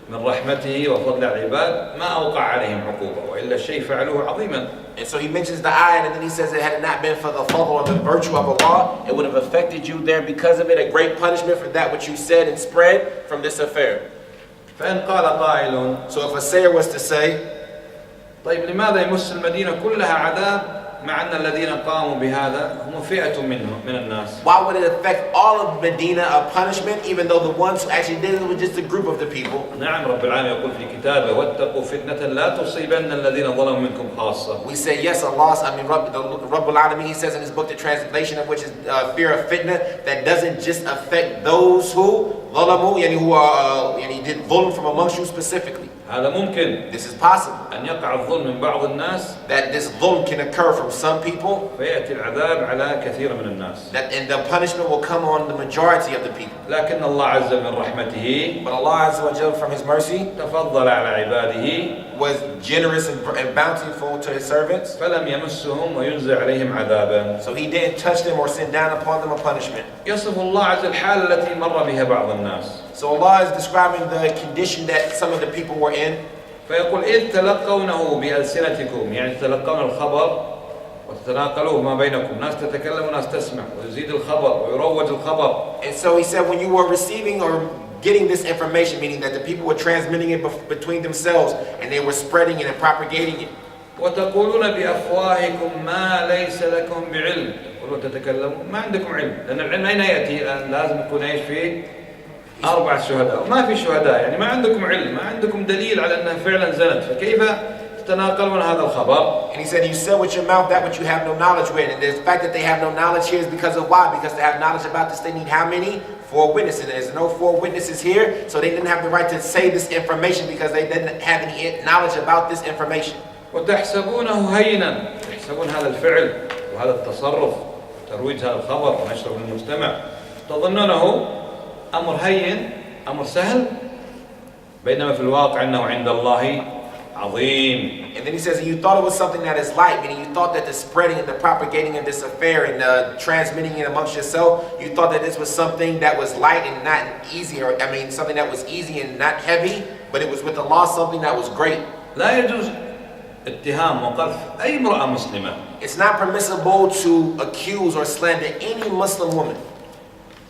من رحمته وفضل العباد ما أوقع عليهم عقوبة، وإلا الشيء فعلوه عظيما. And so he mentions the ayah, and then he says it had it not been for the fadl or the virtue of Allah, it would have affected you there because of it, a great punishment for that which you said and spread from this affair. فإن قال قائل So if a sayer was to say, طيب لماذا يمس المدينة كلها عذاب مع أن الذين قاموا بهذا هم فئة من الناس؟ why would it affect all of Medina a punishment even though the ones who actually did it were just a group of the people? نعم رب العالمين يقول في كتابه واتقوا فتنة لا تصيبن الذين ظلموا منكم خاصة. We say yes, Allah, Rabbul Alamin, he says in his book, the translation of which is fear of fitna, that doesn't just affect those who ظلموا, يعني who are did zulm from amongst you specifically. هذا ممكن. This is possible. أن يقع الظلم من بعض الناس. That this zulm can occur from some people. فيأتي العذاب على كثير من الناس. And the punishment will come on the majority of the people. لكن الله عز وجل من رحمته. But Allah Azza wa Jalla from His mercy. تفضل على عباده. Was generous and bountiful to His servants. فلم يمسهم وينزل عليهم عذابا. So He didn't touch them or send down upon them a punishment. يصف الله عز وجل الحال التي مر بها بعض الناس. So Allah is describing the condition that some of the people were in. فيقول إذ تلقونه بألسنتكم، يعني تلقون الخبر وتتناقلوه ما بينكم، ناس تتكلم وناس تسمع ويزيد الخبر ويروج الخبر. And so He said when you were receiving or getting this information, meaning that the people were transmitting it between themselves and they were spreading it and propagating it. وتقولون بأفواهكم ما ليس لكم بعلم، تقولون تتكلمون ما عندكم علم، لأن العلم أين يأتي؟ لازم يكون إيش فيه؟ 4 شهداء، وما في شهداء، يعني ما عندكم علم، ما عندكم دليل على أنها فعلا زنت، فكيف تتناقلون هذا الخبر؟ And he said, you said with your mouth that which you have no knowledge with, and the fact that they have no knowledge here is because of why? Because to have knowledge about this, they need how many? 4 witnesses. There's no 4 witnesses here, so they didn't have the right to say this information because they didn't have any knowledge about this information. وتحسبونه هينا، تحسبون هذا الفعل وهذا التصرف، ترويج هذا الخبر ونشره للمجتمع، تظنونه أمر هين، أمر سهل، بينما في الواقع أنه عند الله عظيم. And then he says, you thought it was something that is light, meaning you thought that the spreading and the propagating of this affair and transmitting it amongst yourself, you thought that this was something that was light and not easy, or something that was easy and not heavy, but it was with Allah something that was great. لا يجوز اتهام وقذف أي امرأة مسلمة. It's not permissible to accuse or slander any Muslim woman.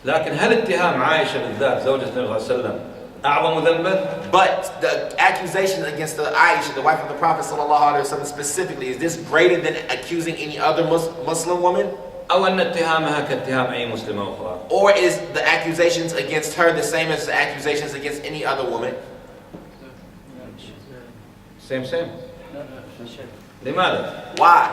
لكن هل اتهام عائشة بالذات زوجة النبي صلى الله عليه وسلم أعظم ذنبا؟ But the accusation against the Aisha, the wife of the Prophet ﷺ specifically, is this greater than accusing any other Muslim woman? أو أن اتهامها كاتهام أي مسلمة أخرى؟ Or is the accusations against her the same as the accusations against any other woman? Same. لماذا؟ Why?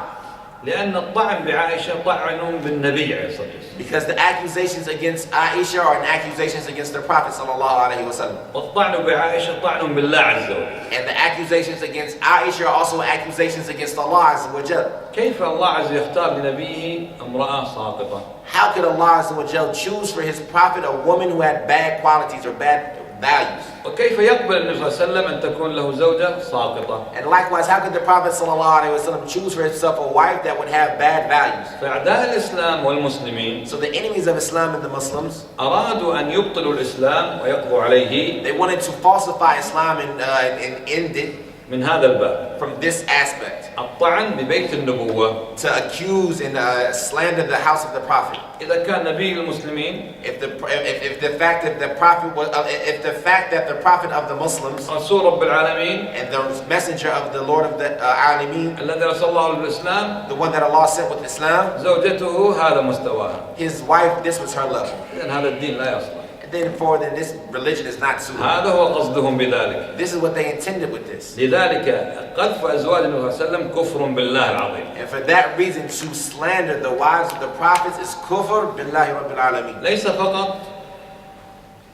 لأن الطعن بعائشة طعن بالنبي عليه الصلاة والسلام. Because the accusations against Aisha are accusations against the Prophet ﷺ. والطعن بعائشة طعن بالله عز وجل. And the accusations against Aisha are also accusations against Allah Azza wa Jal. كيف الله عز وجل يختار لنبيه امرأة ساقطة؟ How could Allah Azza wa Jal choose for His Prophet a woman who had bad qualities or bad values? وكيف يقبل النبي صلى الله عليه وسلم أن تكون له زوجة ساقطة؟ And likewise, how could the Prophet ﷺ choose for himself a wife that would have bad values? فأعداء الإسلام والمسلمين So the enemies of Islam and the Muslims, أرادوا أن يبطلوا الإسلام ويقضوا عليه they wanted to falsify Islam and end it من هذا الباب. from this aspect. الطعن ببيت النبوة. To accuse and slander the house of the Prophet. إذا كان نبي المسلمين If the fact that the Prophet was, if the fact that the Prophet of the Muslims رسول رب العالمين and the messenger of the Lord of the Alameen, الذي رسول الله بالإسلام the one that Allah sent with Islam, زوجته هذا مستواها. his wife, this was her level. إذن هذا الدين لا يصلح. Then this religion is not suitable. هذا هو قصدهم بذلك. This is what they intended with this. لذلك قذف أزواج النبي صلى الله عليه وسلم كفر بالله العظيم. And for that reason, to slander the wives of the prophets is kufr billahi rabbil alameen. ليس فقط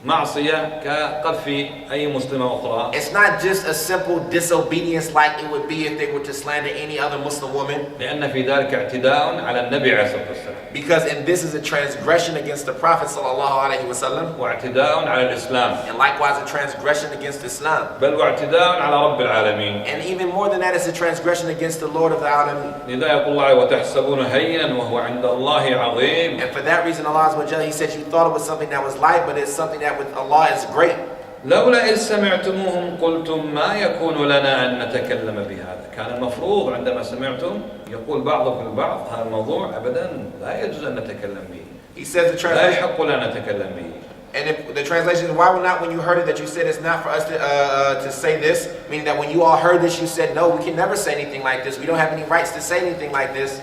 معصية كقذف أي مسلمة أخرى. It's not just a simple disobedience like it would be if they were to slander any other Muslim woman. لأن في ذلك اعتداء على النبي عليه الصلاة والسلام. Because in this is a transgression against the Prophet sallallahu alaihi wasallam. واعتداء على الإسلام. And likewise a transgression against Islam. بل واعتداء على رب العالمين. And even more than that, it's a transgression against the Lord of the Alamin. لذا يقول الله وتحسبون هينا وهو عند الله عظيم. And for that reason, Allah Azza wa Jalla, He said you thought it was something that was light, but it's something that with Allah is great. لولا إذ سمعتموهم قلتم ما يكون لنا أن نتكلم بهذا. كان المفروض عندما سمعتم يقول بعضكم البعض هذا الموضوع أبدا لا يجوز أن نتكلم به. He says the لا translation. يحق لنا نتكلم به. And if the translation is, why would not when you heard it that you said it's not for us to say this? Meaning that when you all heard this, you said no, we can never say anything like this. We don't have any rights to say anything like this.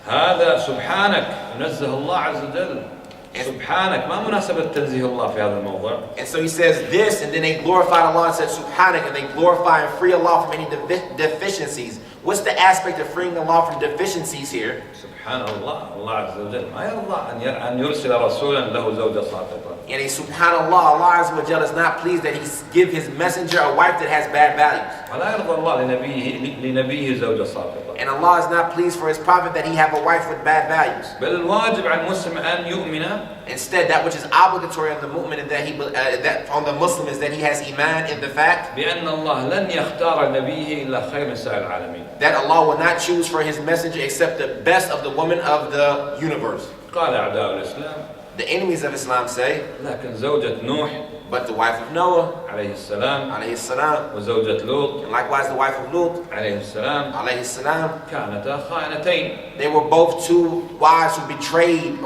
هذا سبحانك ينزه الله عز وجل. سبحانك ما مناسبة تنزيه الله في هذا الموضوع. And so he says this, and then they glorified Allah and said Subhanak, and they glorify and free Allah from any deficiencies. What's the aspect of freeing Allah from deficiencies here? سبحان الله الله عز وجل ما يرضى أن يرسل رسولا له زوجة ساقطة. And subhanallah, Allah Azza wa Jalla is not pleased that He give His messenger a wife that has bad values. ولا يرضى الله لنبيه زوجة ساقطة. And Allah is not pleased for His prophet that he have a wife with bad values. بل الواجب على المسلم أن يؤمن. Instead, that which is obligatory on the mu'min and that on the Muslim is that he has iman in the fact بأن الله لن يختار نبيه إلا خير نساء العالمين. that Allah will not choose for His messenger except the best of the women of the universe. قال أعداء الإسلام. The enemies of Islam say, لكن زوجة نوح but the wife of Noah عليه السلام alayhi salam, وزوجة لوط and likewise the wife of Lut عليه السلام alayhi salam, كانتا خائنتين. they were both two wives who betrayed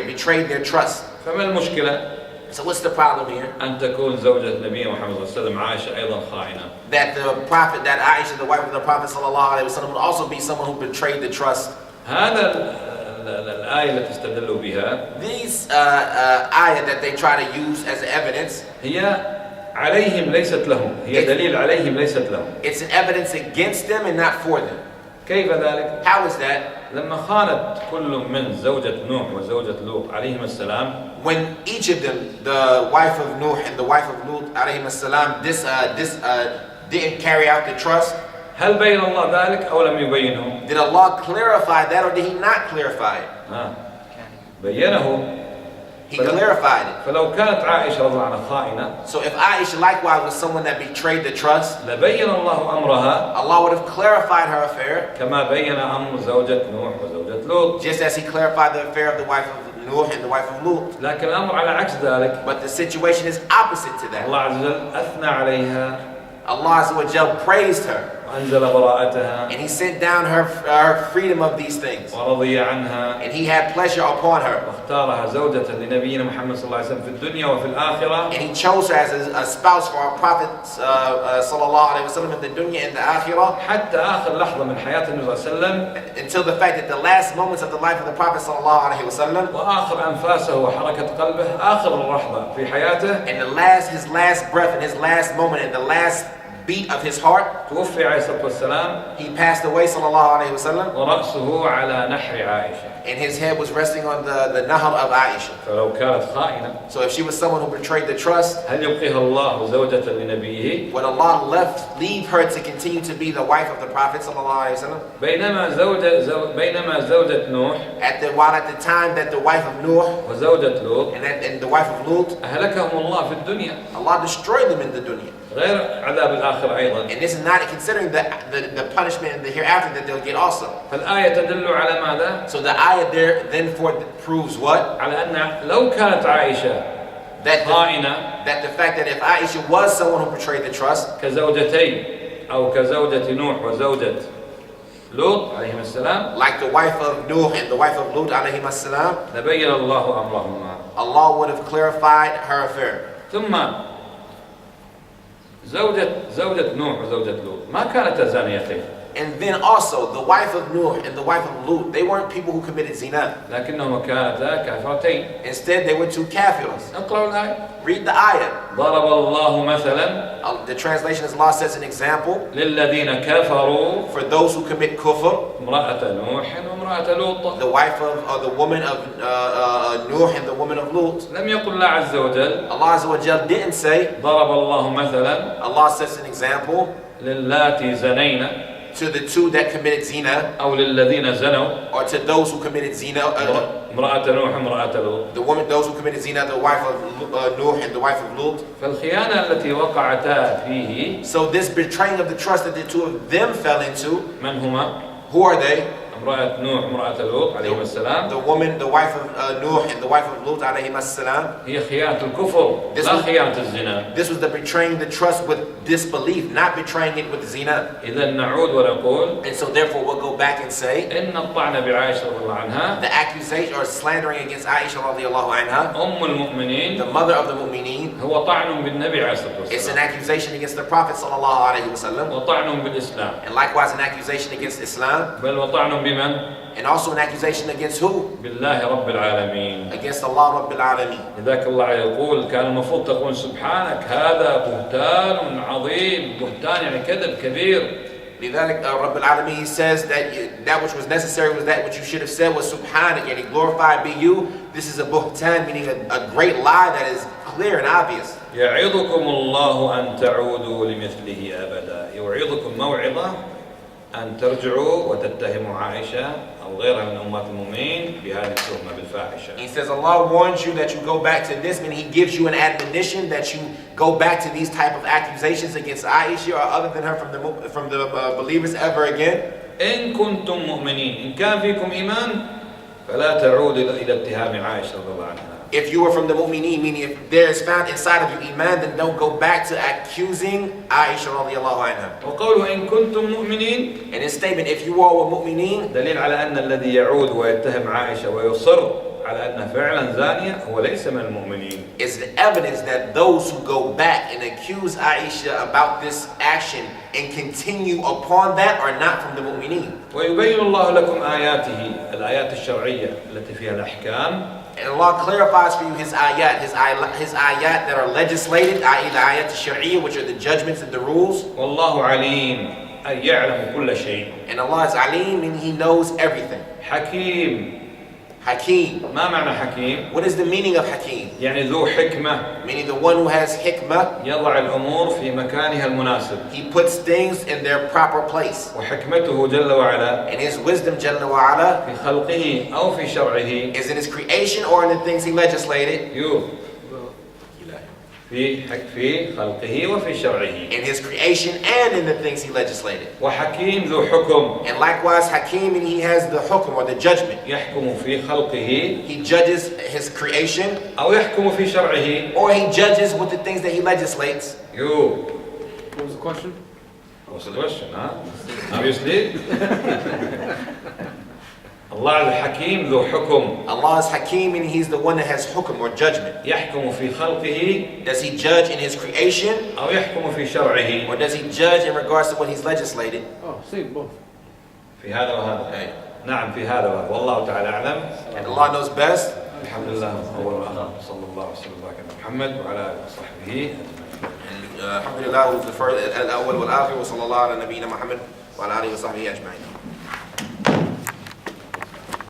betrayed their trust. فما المشكلة؟ So what's the problem here? أن تكون زوجة نبي محمد صلى الله عليه وسلم عائشة أيضا خائنة. That the prophet, that Aisha, the wife of the Prophet sallallahu alaihi wasallam, would also be someone who betrayed the trust. هذا الآية التي استدلوا بها. These ayah that they try to use as evidence. هي عليهم ليست لهم. هي دليل عليهم ليست لهم. It's an evidence against them and not for them. كيف ذلك؟ How is that? لما خانت كل من زوجة نوح وزوجة لوط عليهم السلام. When each of them, the wife of Nuh and the wife of Lut alayhim salam, didn't carry out the trust. هل بين الله ذلك أو لم يبينه؟ Did Allah clarify that or did He not clarify it? بينه. He clarified it. فلو كانت عائشة رضي الله عنها خائنة. So if Aisha likewise was someone that betrayed the trust, لبين الله أمرها. Allah would have clarified her affair. كما بين أمر زوجة نوح وزوجة لوط. Just as He clarified the affair of the wife of Nuh and the wife of Lut. لكن الأمر على عكس ذلك. But the situation is opposite to that. الله عز وجل أثنى عليها. Allah Azza wa Jalla praised her. وأنزل براءتها. And He sent down her freedom of these things. ورضي عنها. And He had pleasure upon her. واختارها زوجة لنبينا محمد صلى الله عليه وسلم في الدنيا وفي الآخرة. And He chose her as a spouse for our Prophet sallallahu alaihi wasallam in the dunya and the akhirah. حتى آخر لحظة من حياة النبي صلى الله عليه وسلم. Until the fact that the last moments of the life of the Prophet sallallahu alaihi wasallam. وآخر أنفاسه وحركة قلبه آخر لحظة في حياته. And his last breath and his last moment and the last beat of his heart. توفي عليه الصلاة والسلام. He passed away sallallahu alaihi wasallam. ورأسه على نحر عائشة. And his head was resting on the nahr of Aisha. فلو كانت خائنة. So if she was someone who betrayed the trust, هل يبقيها الله زوجة لنبيه؟ would Allah leave her to continue to be the wife of the Prophet sallallahu alaihi wasallam? بينما زوجة نوح. While at the time that the wife of Nuh وزوجة لوط. and the wife of Lut, أهلكهم الله في الدنيا. Allah destroyed them in the dunya. غير عذاب الآخرة أيضا. And this is not considering the punishment in the hereafter that they'll get also. فالآية تدل على ماذا؟ So the ayah there then proves what? على أن لو كانت عائشة خائنة. That the fact that if Aisha was someone who betrayed the trust, كزوجتين أو كزوجة نوح وزوجة لوط عليهم السلام. like the wife of Nuh and the wife of Lut عليهم السلام, لبين الله أمرهما. Allah would have clarified her affair. ثم زوجة نوح وزوجة لوط ما كانتا زانيتين. And then also, the wife of Nur and the wife of Lut, they weren't people who committed zina. لكنهما كانتا كافرتين. Instead, they were two kafiras. اقرأوا الآية. Read the ayah. ضرب الله مثلا. The translation is Allah sets an example. للذين كفروا. For those who commit kufr. امرأة نوح وامرأة لوط. The wife of, or the woman of Nuh and the woman of Lut. لم يقل الله عز وجل. Allah Azza wa Jal didn't say. ضرب الله مثلا. Allah sets an example. للاتي زنينا. To the two that committed zina. أو للذين زنوا. Or to those who committed zina. امرأة نوح وامرأة لوط. The woman, those who committed zina, the wife of Nuh and the wife of Lut. فالخيانة التي وقعتا فيه. So this betraying of the trust that the two of them fell into. من هما؟ Who are they? امرأة نوح وامرأة لوط عليهما السلام. The woman, the wife of Nuh and the wife of Lut عليهما السلام. هي خيانة الكفر لا خيانة الزنا. This was the betraying the trust with disbelief, not betraying it with zina. إذا نعود ونقول. And so therefore we'll go back and say. إن الطعن بعائشة رضي الله عنها. The accusation or slandering against Aisha رضي الله عنها. المؤمنين. The mother of the mu'mineen. هو طعن بالنبي عليه الصلاة والسلام. It's an accusation against the Prophet صلى الله عليه وسلم. وطعن بالإسلام. And likewise an accusation against Islam. بل وطعن بمن؟ And also an accusation against who? بالله رب العالمين. Against Allah رب العالمين. لذلك الله يقول كان المفروض تقول سبحانك هذا بهتان عظيم. بهتان يعني كذب كبير. لذلك رب العالمين, he says that that which was necessary was that which you should have said was subhanak, and glorified be you. This is a buhtan, meaning a great lie that is clear and obvious. يعظكم الله أن تعودوا لمثله أبدا. يوعظكم موعظة أن ترجعوا وتتهموا عائشة أو غيرها من أمهات المؤمنين بهذه التهمة بالفاحشة. He says Allah warns you that you go back to this, and He gives you an admonition that you go back to these type of accusations against Aisha or other than her from the believers ever again. إن كنتم مؤمنين إن كان فيكم إيمان فلا تعودوا إلى اتهام عائشة رضي الله عنها. If you were from the mu'mineen, meaning if there is found inside of you iman, then don't go back to accusing Aisha radiallahu anha. وقوله إن كنتم مؤمنين. And his statement, if you all were mu'mineen, دليل على أن الذي يعود ويتهم عائشة ويصر على أنها فعلا زانية هو ليس من المؤمنين. is the evidence that those who go back and accuse Aisha about this action and continue upon that are not from the mu'mineen. ويبين الله لكم آياته الآيات الشرعية التي فيها الأحكام. And Allah clarifies for you His ayat, His ayat that are legislated, i.e. the ayat al-shari'iyya, which are the judgments and the rules. والله عليم أي يعلم كل شيء. And Allah is alim, and He knows everything. حكيم. Hakim. ما معنى حكيم؟ What is the meaning of Hakim? يعني ذو حكمة. Meaning the one who has hikmah. يضع الأمور في مكانها المناسب. He puts things in their proper place. وحكمته جل وعلا. And His wisdom جل وعلا في خلقه أو في شرعه. is in His creation or in the things He legislated. في خلقه وفي شرعه. In His creation and in the things He legislated. وحكيم ذو حكم. And likewise Hakim, and He has the hukm or the judgment. يحكم في خلقه. He judges His creation. أو يحكم في شرعه. Or He judges with the things that He legislates. What was the question? What's the question, huh? Obviously. Allah al-Hakim ذو حكم. Allah is Hakim, and He's the one that has hukm or judgment. يحكم في خلقه. Does He judge in His creation? أو يحكم في شرعه. Or does He judge in regards to what He's legislated? Oh, same, both. في هذا وهذا. نعم في هذا وهذا. والله تعالى أعلم. And Allah knows best. الحمد لله أول وآخر صلى الله وسلم وبارك على محمد وعلى آله وصحبه. الحمد لله الأول والآخر وصلى الله على نبينا محمد وعلى آله وصحبه أجمعين.